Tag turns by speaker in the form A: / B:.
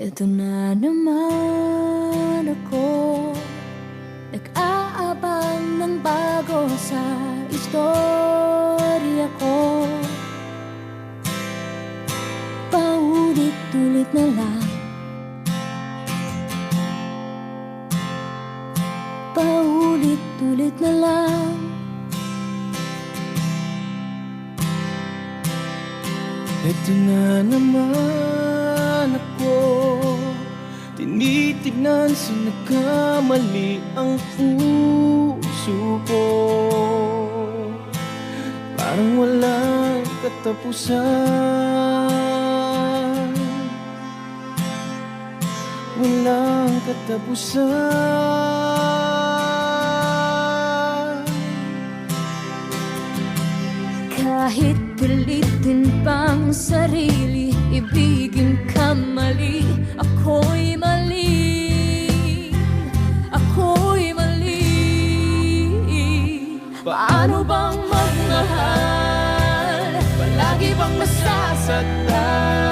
A: Ito na naman ako, nag-aabang ng bago sa istorya ko. Paulit-ulit na lang, paulit-ulit na lang.
B: Ito na naman ako, tinitignan sa nagkamali ang puso ko. Parang walang katapusan, walang katapusan.
A: Kahit pilitin pang sarili, ibigin ka mali, ako'y mali, ako'y mali. Paano bang magmahal, palagi bang masasaktan?